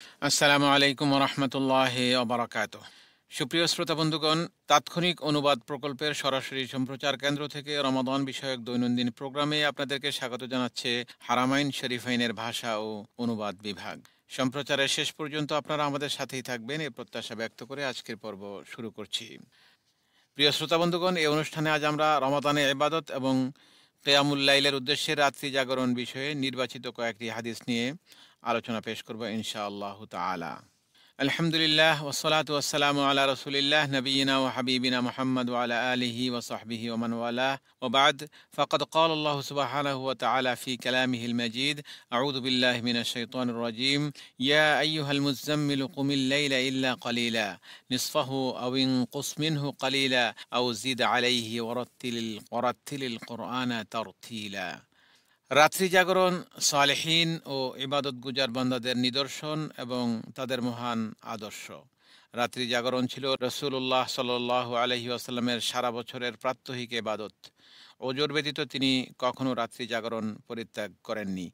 আসসালামু আলাইকুম রহমতুল্লাহি ওবরাকাতুহ। সুপ্রিয় শ্রোতা বন্ধুগণ, তাৎক্ষণিক অনুবাদ প্রকল্পের সরাসরি সম্প্রচার কেন্দ্র থেকে রমাদান বিষয়ক দৈনন্দিন প্রোগ্রামে আপনাদেরকে স্বাগত জানাচ্ছে হারামাইন শরীফাইনের ভাষা ও অনুবাদ বিভাগ। সম্প্রচারের শেষ পর্যন্ত আপনারা আমাদের সাথেই থাকবেন এ প্রত্যাশা ব্যক্ত করে আজকের পর্ব শুরু করছি। প্রিয় শ্রোতা বন্ধুগণ, এই অনুষ্ঠানে আজ আমরা রমাদানে ইবাদত এবং কিয়ামুল লাইলের উদ্দেশ্যে রাত্রি জাগরণ বিষয়ে নির্বাচিত কয়েকটি হাদিস নিয়ে আলোচনা পেশ করব ইনশাআল্লাহ তাআলা। আলহামদুলিল্লাহ ওয়াসসালাতু ওয়াসসালামু আলা রাসূলিল্লাহ নবিয়িনা ওয়া হাবিবিনা মুহাম্মদ ওয়া আলা আলিহি ওয়া সাহবিহি ওয়া মান ওয়ালাহ ওয়া বা'দ। ফাকাদ ক্বালা আল্লাহু সুবহানাহু ওয়া তাআলা ফি কালামিহিল মাজিদ, আউযু বিল্লাহি মিনাশ শাইতানির রাজীম, ইয়া আইয়ুহাল মুযাম্মিলু কুমিল লাইলা ইল্লা ক্বালিলা নিসফাহু আও ইনকুস মিনহু ক্বালিলা আও জিদ আলাইহি ওয়ারাত্তিলিল কুরআনা তারতিলা। রাত্রি জাগরণ সালেহীন ও ইবাদত গুজার বান্দাদের নিদর্শন এবং তাদের মহান আদর্শ। রাত্রি জাগরণ ছিল রাসূলুল্লাহ সাল্লাল্লাহু আলাইহি ওয়াসাল্লামের সারা বছরের প্রাত্যহিক ইবাদত। ওজর ব্যতীত তিনি কখনো রাত্রি জাগরণ পরিত্যাগ করেননি।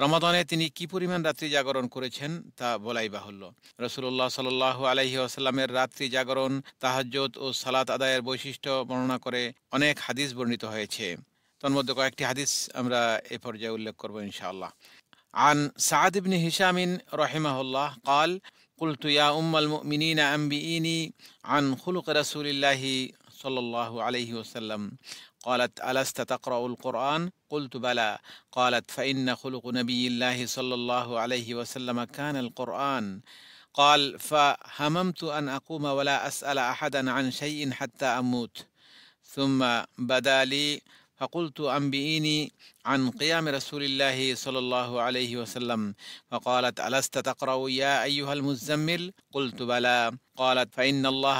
রমাদানে তিনি কি পরিমাণ রাত্রি জাগরণ করেছেন তা বলাই বাহুল্য। রাসূলুল্লাহ সাল্লাল্লাহু আলাইহি ওয়াসাল্লামের রাত্রি জাগরণ, তাহাজ্জুদ ও সালাত আদায়ের বৈশিষ্ট্য বর্ণনা করে অনেক হাদিস বর্ণিত হয়েছে। তন্মধ্যে কয়েকটি হাদিস আমরা এ পর্যায়ে উল্লেখ করব ইনশাআল্লাহ। আন সাদ ইবনে হিশাম রাহিমাহুল্লাহ قال قلت يا أم المؤمنين أنبئيني عن خلق رسول الله صلى الله عليه وسلم. قالت ألست تقرأ القرآن؟ قلت بلى. قالت فإن خلق نبي الله صلى الله عليه وسلم كان القرآن. قال فهممت أن أقوم ولا أسأل أحدا عن شيء حتى أموت، ثم بدا لي فقلت أنبئيني عن قيام رسول الله صلى الله عليه وسلم. فقالت ألست تقرأ يا أيها المزمل؟ قلت بلى. قالت فإن الله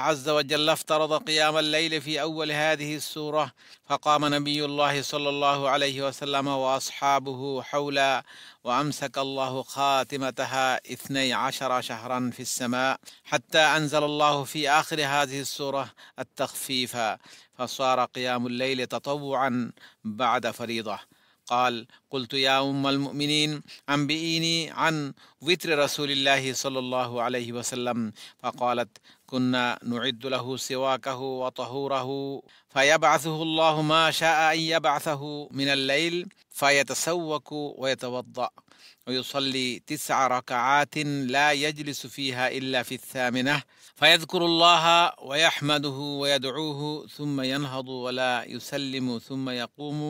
عز وجل افترض قيام الليل في أول هذه السورة، فقام نبي الله صلى الله عليه وسلم وأصحابه حولا، وأمسك الله خاتمتها 12 شهرا في السماء، حتى أنزل الله في آخر هذه السورة التخفيف، فصار قيام الليل تطوعا بعد فريضة. قال قلت يا أم المؤمنين أنبئيني عن وتر رسول الله صلى الله عليه وسلم. فقالت كنا نعد له سواكه وطهوره، فيبعثه الله ما شاء أن يبعثه من الليل، فيتسوك ويتوضأ ويصلي 9 ركعات لا يجلس فيها إلا في 8، فيذكر الله ويحمده ويدعوه، ثم ينهض ولا يسلم، ثم يقوم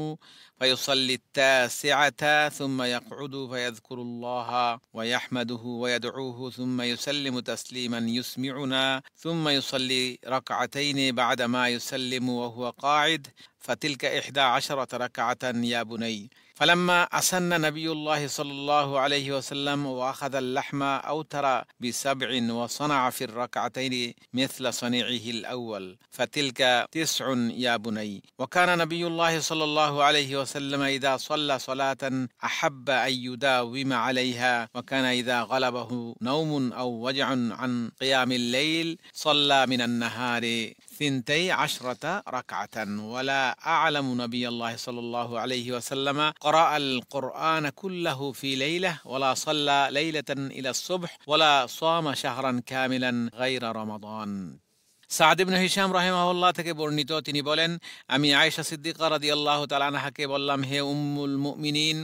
فيصلي 9، ثم يقعد فيذكر الله ويحمده ويدعوه، ثم يسلم تسليما يسمعنا، ثم يصلي 2 بعدما يسلم وهو قاعد، فتلك 11 ركعة يا بني. فلما أسن نبي الله صلى الله عليه وسلم وأخذ اللحم أوتر ب7 وصنع في الركعتين مثل صنيعه الأول، فتلك 9 يا بني. وكان نبي الله صلى الله عليه وسلم إذا صلى صلاة أحب أن يداوم عليها، وكان إذا غلبه نوم أو وجع عن قيام الليل صلى من النهار 12 ركعة. ولا أعلم نبي الله صلى الله عليه وسلم قرأ القرآن كله في ليلة، ولا صلى ليلة إلى الصبح، ولا صام شهرا كاملا غير رمضان. সাদ ইবনে হিশাম রাহিমাহুল্লাহ থেকে বর্ণিত, তিনি বলেন, আমি আয়েশা সিদ্দিকা রাদিয়াল্লাহু তাআলা আনহাকে বললাম, হে উম্মুল মুমিনিন,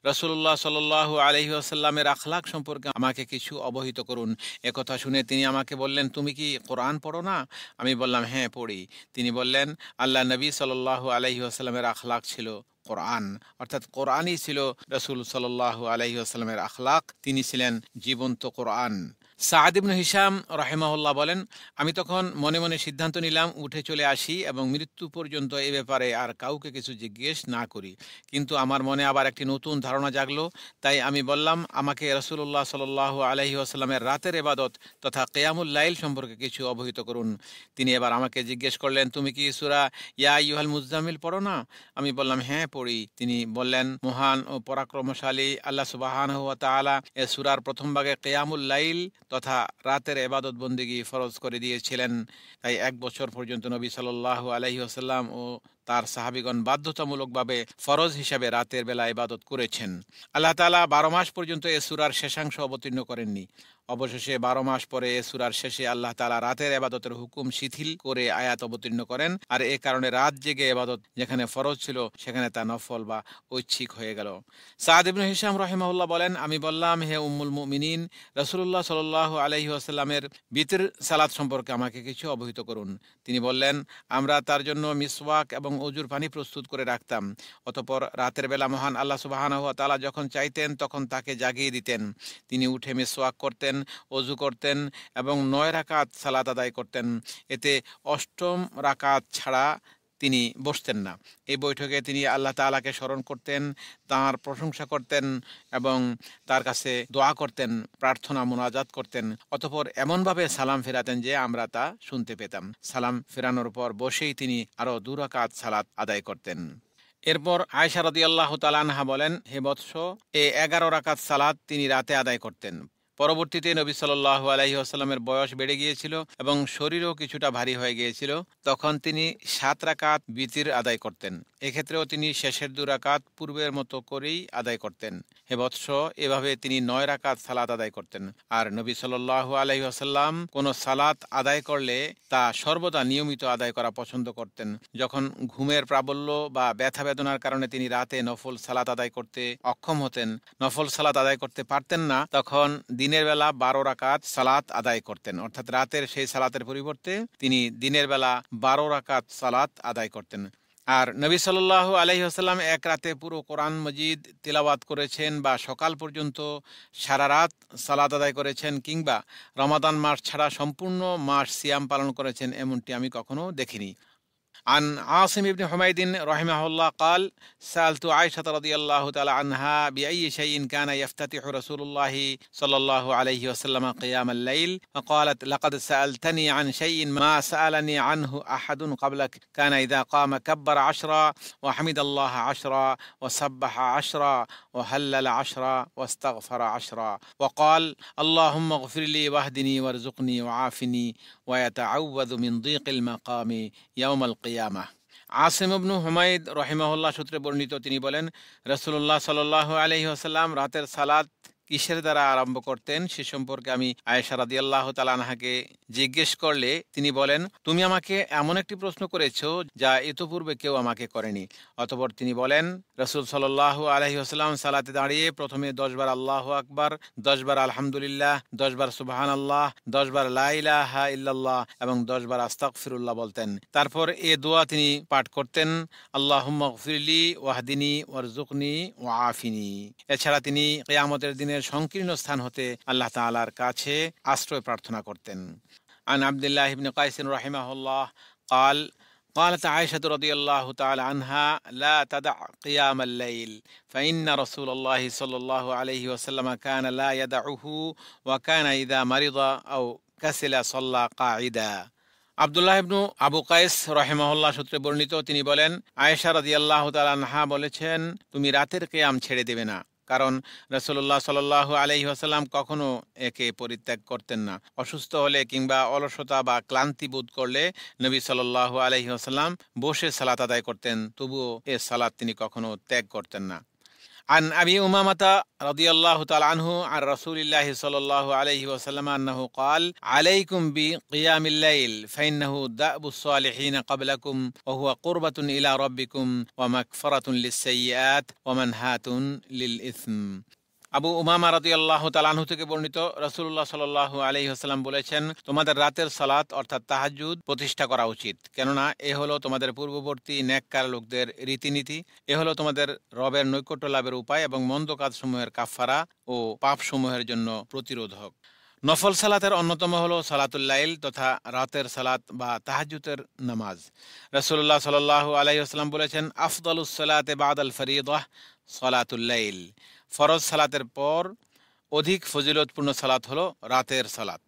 রাসূলুল্লাহ সাল্লাল্লাহু আলাইহি ওয়াসাল্লামের আখলাক সম্পর্কে আমাকে কিছু অবহিত করুন। একথা শুনে তিনি আমাকে বললেন, তুমি কি কোরআন পড়ো না? আমি বললাম, হ্যাঁ পড়ি। তিনি বললেন, আল্লাহ নবী সাল্লাল্লাহু আলাইহি ওয়াসাল্লামের আখলাক ছিল কোরআন, অর্থাৎ কোরআনই ছিল রাসূল সাল্লাল্লাহু আলাইহি ওয়াসাল্লামের আখলাক, তিনি ছিলেন জীবন্ত কোরআন। সাদ ইবনে হিশাম রাহিমাহুল্লাহ বলেন, আমি তখন মনে মনে সিদ্ধান্ত নিলাম উঠে চলে আসি এবং মৃত্যু পর্যন্ত এ ব্যাপারে আর কাউকে কিছু জিজ্ঞেস না করি। কিন্তু আমার মনে আবার একটি নতুন ধারণা জাগলো, তাই আমি বললাম, আমাকে রাসূলুল্লাহ সাল্লাল্লাহু আলাইহি ওয়াসাল্লামের রাতের ইবাদত তথা কিয়ামুল লাইল সম্পর্কে কিছু অবহিত করুন। তিনি এবার আমাকে জিজ্ঞেস করলেন, তুমি কি সূরা ইয়া আইয়ুহাল মুযাম্মিল পড়ো না? আমি বললাম, হ্যাঁ পড়ি। তিনি বললেন, মহান ও পরাক্রমশালী আল্লাহ সুবহানাহু ওয়া তাআলা এ সূরার প্রথম ভাগে কিয়ামুল লাইল তথা রাতের ইবাদত বন্দেগী ফরজ করে দিয়েছিলেন। তাই 1 বছর পর্যন্ত নবী সাল্লাল্লাহু আলাইহি ওয়াসাল্লাম ও তার সাহাবীগণ বাধ্যতামূলকভাবে ফরজ হিসাবে রাতের বেলা ইবাদত করেছেন। আল্লাহ তাআলা 12 মাস পর্যন্ত এ সূরার শেষাংশ অবতীর্ণ করেননি। অবশেষে 12 মাস পরে এ সূরার শেষে আল্লাহ তাআলা রাতের ইবাদতের হুকুম শিথিল করে আয়াত অবতীর্ণ করেন। আর এ কারণে রাত জেগে ইবাদত যেখানে ফরজ ছিল সেখানে তা নফল বা ঐচ্ছিক হয়ে গেল। সাদ ইবনে হিশাম রাহিমাহুল্লাহ বলেন, আমি বললাম, হে উম্মুল মুমিনিন, রাসূলুল্লাহ সাল্লাল্লাহু আলাইহি ওয়াসাল্লামের বিতর সালাত সম্পর্কে আমাকে কিছু অবহিত করুন। তিনি বললেন, আমরা তার জন্য মিসওয়াক এবং অজুর পানি প্রস্তুত করে রাখতাম। অতঃপর রাতের বেলা মহান আল্লাহ সুবহানাহু ওয়া তাআলা যখন চাইতেন তখন তাকে জাগিয়ে দিতেন। তিনি উঠে মিসওয়াক করতেন, অজু করতেন এবং 9 রাকাত সালাত আদায় করতেন। এতে 8ম রাকাত ছাড়া তিনি বসতেন না। এই বৈঠকে তিনি আল্লাহ তাআলাকে স্মরণ করতেন, তাঁর প্রশংসা করতেন এবং তার কাছে দোয়া করতেন, প্রার্থনা মুনাজাত করতেন। অতঃপর এমনভাবে সালাম ফেরাতেন যে আমরা তা শুনতে পেতাম। সালাম ফেরানোর পর বসেই তিনি আরও 2 রাকাত সালাত আদায় করতেন। এরপর আয়েশা রাদিয়াল্লাহু তাআলা আনহা বলেন, হে বৎস, এই 11 রাকাত সালাত তিনি রাতে আদায় করতেন। পরবর্তীতে নবী সাল্লাল্লাহু আলাইহি ওয়াসাল্লামের বয়স বেড়ে গিয়েছিল এবং শরীরও কিছুটা ভারী হয়ে গিয়েছিল। তখন তিনি 7 রাকাত বিতির আদায় করতেন। এক্ষেত্রেও তিনি শেষের 2 রাকাত পূর্বের মতো করেই আদায় করতেন। হে বৎস, এভাবে তিনি 9 রাকাত সালাত আদায় করতেন। আর নবী সাল্লাল্লাহু আলাইহি ওয়াসাল্লাম কোনো সালাত আদায় করলে তা সর্বদা নিয়মিত আদায় করা পছন্দ করতেন। যখন ঘুমের প্রাবল্য বা ব্যথা বেদনার কারণে তিনি রাতে নফল সালাত আদায় করতে অক্ষম হতেন, নফল সালাত আদায় করতে পারতেন না, তখন দিনের বেলা 12 রাকাত সালাত আদায় করতেন। অর্থাৎ রাতের সেই সালাতের পরিবর্তে তিনি দিনের বেলা 12 রাকাত সালাত আদায় করতেন। আর নবী সাল্লাল্লাহু আলাইহি ওয়াসাল্লাম এক রাতে পুরো কোরআন মজিদ তিলাওয়াত করেছেন বা সকাল পর্যন্ত সারা রাত সালাত আদায় করেছেন কিংবা রমাদান মাস ছাড়া সম্পূর্ণ মাস সিয়াম পালন করেছেন, এমনটি আমি কখনো দেখিনি। عن عاصم بن حميد رحمه الله قال: سألت عائشة رضي الله تعالى عنها بأي شيء كان يفتتح رسول الله صلى الله عليه وسلم قيام الليل، فقالت: لقد سألتني عن شيء ما سألني عنه أحد قبلك، كان إذا قام كبر 10 وحمد الله 10 وسبح 10 وهلل 10 واستغفر 10 وقال: اللهم اغفر لي واهدني وارزقني وعافني ويتعوذ من ضيق المقام يوم القيامة। আসিম ইবনে হুমাইদ রাহিমাহুল্লাহ সূত্রে বর্ণিত, তিনি বলেন, রাসূলুল্লাহ সাল্লাল্লাহু আলাইহি ওয়াসাল্লাম রাতের সালাত কিসের দ্বারা আরম্ভ করতেন সে সম্পর্কে আমি আয়েশা রাদিয়াল্লাহু তাআলা আনহাকে জিজ্ঞেস করলে তিনি বলেন, তুমি আমাকে এমন একটি প্রশ্ন করেছো যা ইতোপূর্বে কেউ আমাকে করেনি। অতঃপর তিনি বলেন, রাসূল সাল্লাল্লাহু আলাইহি ওয়াসাল্লাম সালাতে দাঁড়িয়ে প্রথমে 10 বার আল্লাহু আকবার, 10 বার আলহামদুলিল্লাহ, 10 বার সুবহানাল্লাহ, 10 বার লা ইলাহা ইল্লাল্লাহ এবং 10 বার আস্তাগফিরুল্লাহ বলতেন। তারপর এই দোয়া তিনি পাঠ করতেন, আল্লাহুম্মা গফিরলি ওয়াহদিনি ওয়ারজুকনি ওয়াআফিনি। এছাড়া তিনি কিয়ামতের দিনের সংকীর্ণ স্থান হতে আল্লাহ তাআলার কাছে আশ্রয় প্রার্থনা করতেন। عن عبد الله بن قيس رحمه الله قال: قالت عائشة رضي الله تعالى عنها: لا تدع قيام الليل فإن رسول الله صلى الله عليه وسلم كان لا يدعه وكان إذا مرض أو كسل صلى قاعدا। আব্দুল্লাহ ইবনু আবু কাইস রাহিমাহুল্লাহ সূত্রে বর্ণিত, তিনি বলেন, আয়েশা রাদিয়াল্লাহু তাআলা আনহা বলেছেন, তুমি রাতের কিয়াম ছেড়ে দেবে না, কারণ রাসূলুল্লাহ সাল্লাল্লাহু আলাইহি ওয়াসাল্লাম কখনো একে পরিত্যাগ করতেন না। অসুস্থ হলে কিংবা অলসতা বা ক্লান্তি বোধ করলে নবী সাল্লাল্লাহু আলাইহি ওয়াসাল্লাম বসে সালাত আদায় করতেন, তবুও এ সালাত তিনি কখনো ত্যাগ করতেন না। عن أبي أمامة رضي الله تعالى عنه عن رسول الله صلى الله عليه وسلم أنه قال: عليكم بقيام الليل فإنه دأب الصالحين قبلكم وهو قربة إلى ربكم ومغفرة للسيئات ومنهاة للإثم। আবু উমামা রাদিয়াল্লাহু তাআলা আনহু থেকে বর্ণিত, রাসূলুল্লাহ সাল্লাল্লাহু আলাইহি ওয়াসাল্লাম বলেছেন, তোমাদের রাতের সালাত অর্থাৎ তাহাজ্জুদ প্রতিষ্ঠা করা উচিত, কেননা এ হলো তোমাদের পূর্ববর্তী নেককার লোকদের রীতিনীতি, এ হলো তোমাদের রবের নৈকট্য লাভের উপায় এবং মন্দ কাজসমূহের কাফফারা ও পাপসমূহের জন্য প্রতিরোধক। নফল সালাতের অন্যতম হলো সালাতুল লাইল তথা রাতের সালাত বা তাহাজ্জুদের নামাজ। রাসূলুল্লাহ সাল্লাল্লাহু আলাইহি ওয়াসাল্লাম বলেছেন, আফদালুস সালাতে বাদাল ফরিয়দাহ সালাতুল লাইল। ফরজ সালাতের পর অধিক ফজিলতপূর্ণ সালাত হলো রাতের সালাত।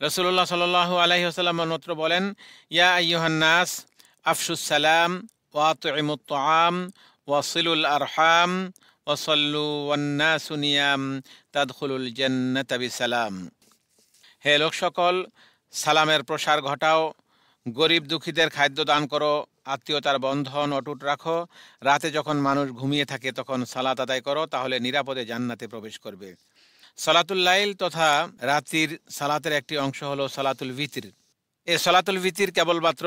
রাসূলুল্লাহ সাল্লাল্লাহু আলাইহি ওয়াসাল্লাম অন্যত্র বলেন, ইয়া আইয়ুহান নাস আফশুস সালাম ওয়া আতইমুত তুআম ওয়াসিলুল আরহাম ওয়াসাল্লু ওয়ান নাসু নিয়াম তাদখুলুল জান্নাতা বিসালাম। হে লোক সকল, সালামের প্রসার ঘটাও, গরিব দুঃখীদের খাদ্য দান করো, আত্মীয়তার বন্ধন অটুট রাখো, রাতে যখন মানুষ ঘুমিয়ে থাকে তখন সালাত আদায় করো, তাহলে নিরাপদে জান্নাতে প্রবেশ করবে। সালাতুল লাইল তথা রাত্রির সালাতের একটি অংশ হলো সালাতুল ভিতর। এই সালাতুল ভিতর কেবলমাত্র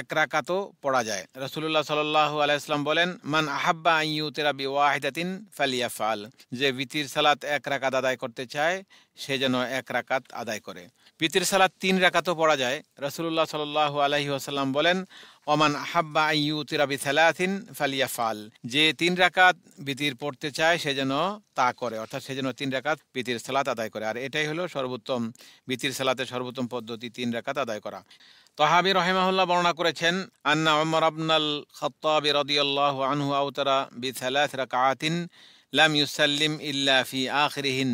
এক রাকাতও পড়া যায়। রাসূলুল্লাহ সাল্লাল্লাহু আলাইহি ওয়াসাল্লাম বলেন, মান আহাব্বা আন ইউতিরা বিওয়াহিদাতিন ফালিয়াফআল, যে ভিতর সালাত এক রাকাত আদায় করতে চায় সে যেন এক রাকাত আদায় করে। ভিতর সালাত 3 রাকাতও পড়া যায়। রাসূলুল্লাহ সাল্লাল্লাহু আলাইহি ওয়াসাল্লাম বলেন, ওমান আহাব্বা আন ইউতিরা বিসালাতিন ফালিয়াফআল, যে 3 রাকাত ভিতর পড়তে চায় সে যেন তা করে, অর্থাৎ সে যেন 3 রাকাত ভিতর সালাত আদায় করে। আর এটাই হলো সর্বোত্তম ভিতর সালাতের সর্বোত্তম পদ্ধতি, 3 রাকাত আদায় করা। তহাবী রাহিমাহুল্লাহ বর্ণনা করেছেন, আন্না উমর ইবনুল খাত্তাব রাদিয়াল্লাহু আনহু আওতারা বিসালাত রাকাআতিন লাম ইউসাল্লিম ইল্লা ফি আখিরিহিন।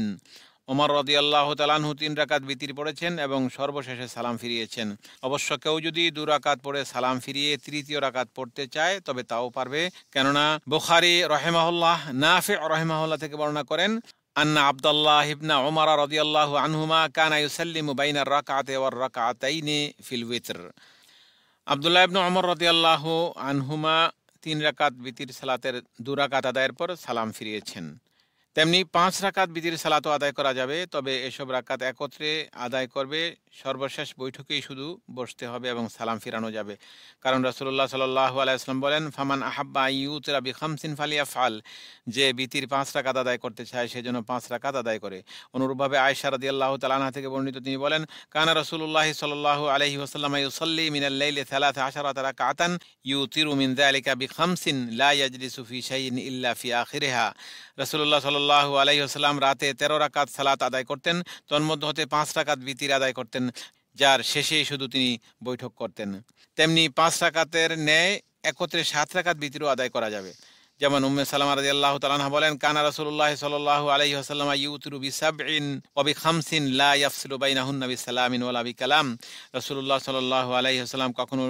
ওমর রাদিয়াল্লাহু তাআলা আনহু 3 রাকাত ভিতর পড়েছেন এবং সর্বশেষে সালাম ফিরিয়েছেন। অবশ্য কেউ যদি 2 রাকাত পড়ে সালাম ফিরিয়ে তৃতীয় রাকাত পড়তে চায় তবে তাও পারবে, কেননা বুখারী রাহিমাহুল্লাহ নাফি' রাহিমাহুল্লাহ থেকে বর্ণনা করেন, আন্না আব্দুল্লাহ ইবনে উমর রাদিয়াল্লাহু আনহুমা কানা ইউসাল্লিমু বাইনার রাকআতি ওয়ার রাকআতাইনি ফিল উইতর। আব্দুল্লাহ ইবনে উমর রাদিয়াল্লাহু আনহুমা 3 রাকাত ভিতর সালাতের 2 রাকাত আদায়ের পর সালাম ফিরিয়েছেন। তেমনি 5 রাকাত ভিতর সালাতও আদায় করা যাবে, তবে এসব রাকাত একত্রে আদায় করবে, সর্বশেষ বৈঠকেই শুধু বসতে হবে এবং সালাম ফিরানো যাবে। কারণ রাসূলুল্লাহ সাল্লাল্লাহু আলাইহি ওয়াসাল্লাম বলেন, ফামান আহাব্বা আন ইউতিরা বিখামসিন ফালিয়াফআল, যে ভিতর 5 রাকাত আদায় করতে চায় সেজন্য 5 রাকাত আদায় করে। অনুরূপভাবে আয়েশা রাদিয়াল্লাহু তাআলা আনহা থেকে বর্ণিত, তিনি বলেন, কানা রাসূলুল্লাহ সাল্লাল্লাহু আলাইহি ওয়াসাল্লাম ইউসাল্লি মিনাল লাইলি 13 রাকাতান ইউতিরু মিন যালিকা বিখামসিন লা ইয়াজলিসু ফি শাইইন ইল্লা ফি আখিরিহা। রাসূলুল্লাহ সাল্লাল্লাহু আলাইহি ওয়াসাল্লাম রাতে 13 রাকাত সালাত আদায় করতেন, তন্মধ্যে হতে 5 রাকাত ভিতর আদায় করতেন, যার শেষেই শুধু তিনি বৈঠক করতেন। তেমনি 5 রাকাতের ন্যায় একত্রে 7 রাকাত ভিতরও আদায় করা যাবে। যেমন উম্মে সালামা রাদিয়াল্লাহু তাআলা আনহা বলেন, কানা রাসূলুল্লাহ সাল্লাল্লাহু আলাইহি ওয়াসাল্লাম ইউতিরু বিসাবইন ওয়া বিখামসিন লা ইয়াফসিলু বাইনাহুন্না বিসালামিন ওয়ালা বিকালাম। রাসূলুল্লাহ সাল্লাল্লাহু আলাইহি ওয়াসাল্লাম কখনো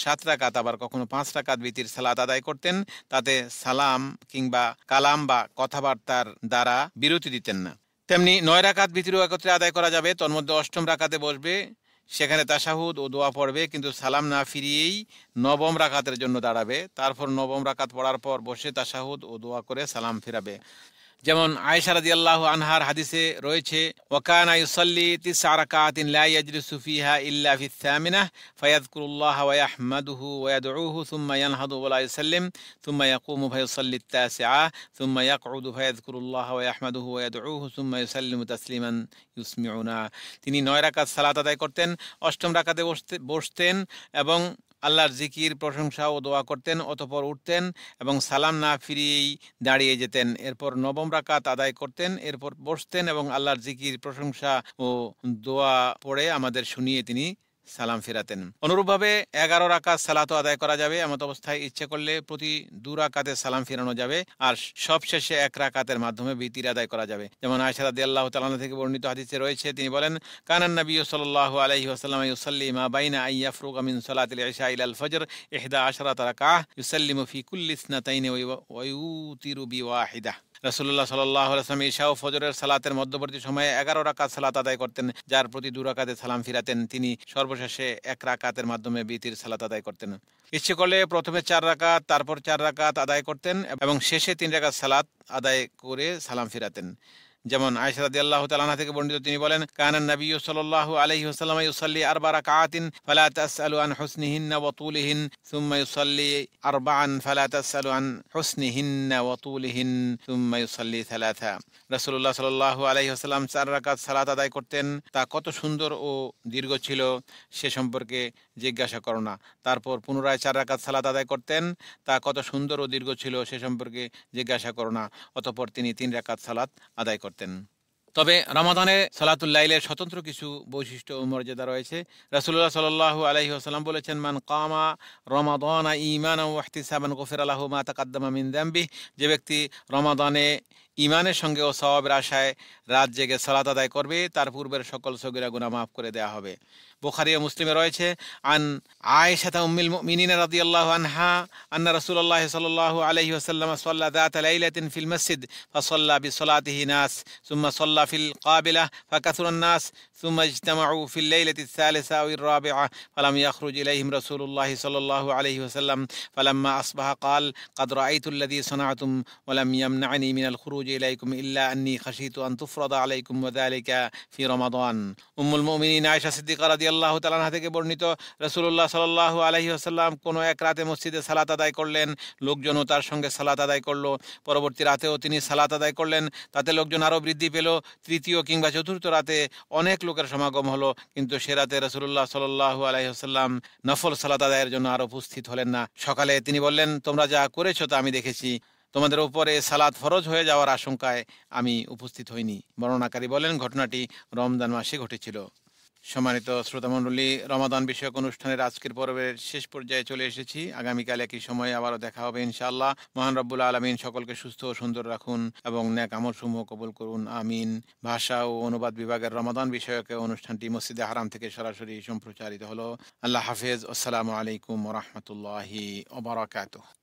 7 রাকাত আবার কখনো 5 রাকাত ভিতর সালাত আদায় করতেন, তাতে সালাম কিংবা কালাম বা কথাবার্তার দ্বারা বিরতি দিতেন না। তেমনি 9 রাকাত ভিতরেও একত্রে আদায় করা যাবে, তন্মধ্যে 8ম রাকাতে বসবে, সেখানে তাশাহুদ ও দোয়া পড়বে, কিন্তু সালাম না ফিরিয়েই 9ম রাকাতের জন্য দাঁড়াবে, তারপর 9ম রাকাত পড়ার পর বসে তাশাহুদ ও দোয়া করে সালাম ফিরাবে। যেমন আয়েশা রাদিয়াল্লাহু আনহার হাদিসে রয়েছে, ওয়া কানা ইউসাল্লি 9 রাকাতিন লা ইয়াজলিসু ফিহা ইল্লা ফিস সামিনাহ ফায়াযকুরুল্লাহ ওয়া ইয়াহমাদুহু ওয়া ইয়াদউহু সুম্মা ইয়ানহাদু ওয়া লা ইউসাল্লিম সুম্মা ইয়াকুমু ফায়ুসাল্লি আত-তাসিআ সুম্মা ইয়াকউদু ফায়াযকুরুল্লাহ ওয়া ইয়াহমাদুহু ওয়া ইয়াদউহু সুম্মা ইউসাল্লিমু তাসলিমান ইউসমিউনা। তিনি 9 রাকাত সালাত আদায় করতেন, 8ম রাকাতে বসতেন এবং আল্লাহর জিকির, প্রশংসা ও দোয়া করতেন, অতঃপর উঠতেন এবং সালাম না ফিরিয়েই দাঁড়িয়ে যেতেন। এরপর 9ম রাকাত আদায় করতেন, এরপর বসতেন এবং আল্লাহর জিকির, প্রশংসা ও দোয়া পড়ে আমাদের শুনিয়ে তিনি সালাম ফেরাতেন। অনুরূপভাবে 11 রাকাত সালাতও আদায় করা যাবে। এমত অবস্থায় ইচ্ছে করলে প্রতি 2 রাকাতে সালাম ফেরানো যাবে, আর সবশেষে 1 রাকাতের মাধ্যমে ভিতর আদায় করা যাবে। যেমন আয়েশা রাদিয়াল্লাহু তাআলা আনহা থেকে বর্ণিত হাদিসে রয়েছে, তিনি বলেন, কানান নবী সাল্লাল্লাহু আলাইহি ওয়াসাল্লাম ইউসাল্লি মা বাইনা আন ইয়াফরুগা মিন সালাতিল ইশা ইলাল ফজর 11 রাকাহ ইউসাল্লিমু ফি কুল্লি ইসনাতাইনি ওয়া ইউতিরু বিওয়াহিদাহ। রাসূলুল্লাহ সাল্লাল্লাহু আলাইহি ওয়াসাল্লাম ইশা ও ফজরের সালাতের মধ্যবর্তী সময়ে 11 রাকাত সালাত আদায় করতেন, যার প্রতি 2 রাকাতে সালাম ফিরাতেন। তিনি সর্বশেষে 1 রাকাতের মাধ্যমে ভিতর সালাত আদায় করতেন। ইচ্ছে করলে প্রথমে 4 রাকাত, তারপর 4 রাকাত আদায় করতেন এবং শেষে 3 রাকাত সালাত আদায় করে সালাম ফিরাতেন। যেমন আয়েশা রাদিয়াল্লাহু তাআলা আনহা থেকে বর্ণিত, তিনি বলেন, কানান নবী সাল্লাল্লাহু আলাইহি ওয়াসাল্লাম ইউসাল্লি 4 রাকাতিন ফালা তাসআলু আন হুসনিহিন্না ওয়া তুলিহিন সুম্মা ইউসাল্লি 4 ফালা তাসআলু আন হুসনিহিন্না ওয়া তুলিহিন সুম্মা ইউসাল্লি 3। রাসূলুল্লাহ সাল্লাল্লাহু আলাইহি ওয়াসাল্লাম 4 রাকাত সালাত আদায় করতেন, তা কত সুন্দর ও দীর্ঘ ছিল সে সম্পর্কে জিজ্ঞাসা করো না। তারপর পুনরায় 4 রাকাত সালাত আদায় করতেন, তা কত সুন্দর ও দীর্ঘ ছিল সে সম্পর্কে জিজ্ঞাসা করো না। অতঃপর তিনি 3 রাকাত সালাত আদায় করতেন। তবে রমাদানে সালাতুল লাইলের স্বতন্ত্র কিছু বৈশিষ্ট্য ও মর্যাদা রয়েছে। রাসূলুল্লাহ সাল্লাল্লাহু আলাইহি ওয়াসাল্লাম বলেছেন, মান কামা রমাদানা ঈমানান ওয়া ইহতিসাবান গুফিরা লাহু মা তাকাদ্দামা মিন যামবিহি, যে ব্যক্তি রমাদানে ঈমানের সঙ্গে ও সওয়াবের আশায় রাত জেগে সালাত আদায় করবে, তার পূর্বের সকল সগীরা গুনাহ মাফ করে দেয়া হবে। বুখারী ও মুসলিমে রয়েছে, আন আয়েশাতা উম্মুল মুমিনিন রাদিয়াল্লাহু আনহা আন্না রাসূলুল্লাহ সাল্লাল্লাহু আলাইহি ওয়াসাল্লাম সাল্লা যাতা লাইলাতিন ফিল মসজিদ ফাসাল্লা বিসসালাতিহি নাস সুম্মা সাল্লা ফিল কাবিলাহ ফাকাসুরান নাস সুম্মা ইজতামাউ ফিল লাইলাতিস সালিসা আও الرابعة فلم يخرج إليهم رسول الله صلى الله عليه وسلم فلما أصبح قال قد رأيت الذي صنعتم ولم يمنعني من الخروج إليكم إلا أني خشيت أن تفرض عليكم وذلك في رمضان। উম্মুল মুমিনিন আয়েশা সিদ্দিকা রাদিয়াল্লাহু তাআলা আনহা থেকে বর্ণিত, রাসূলুল্লাহ সাল্লাল্লাহু আলাইহি ওয়াসাল্লাম কোনো এক রাতে মসজিদে সালাত আদায় করলেন, লোকজনও তার সঙ্গে সালাত আদায় করলো। পরবর্তী রাতেও তিনি সালাত আদায় করলেন, তাতে লোকজন আরও বৃদ্ধি পেল। তৃতীয় কিংবা চতুর্থ রাতে অনেক লোকের সমাগম হলো, কিন্তু সে রাতে রাসূলুল্লাহ সাল্লাল্লাহু আলাইহি ওয়াসাল্লাম নফল সালাত আদায়ের জন্য আরও উপস্থিত হলেন না। সকালে তিনি বললেন, তোমরা যা করেছো তা আমি দেখেছি, তোমাদের উপরে সালাত ফরজ হয়ে যাওয়ার আশঙ্কায় আমি উপস্থিত হইনি। বর্ণনাকারী বলেন, ঘটনাটি রমজান মাসে ঘটেছিল। সম্মানিত শ্রোতামণ্ডলী, রমাদান বিষয়ক অনুষ্ঠানের আজকের পর্বের শেষ পর্যায়ে চলে এসেছি। আগামীকাল একই সময়ে আবারও দেখা হবে ইনশাআল্লাহ। মহান রব্বুল আলামিন সকলকে সুস্থ ও সুন্দর রাখুন এবং নেক আমলসমূহ কবুল করুন, আমিন। ভাষা ও অনুবাদ বিভাগের রমাদান বিষয়ক অনুষ্ঠানটি মসজিদে হারাম থেকে সরাসরি সম্প্রচারিত হলো। আল্লাহ হাফেজ। আসসালামু আলাইকুম ওয়া রাহমাতুল্লাহি ওয়া বারাকাতুহু।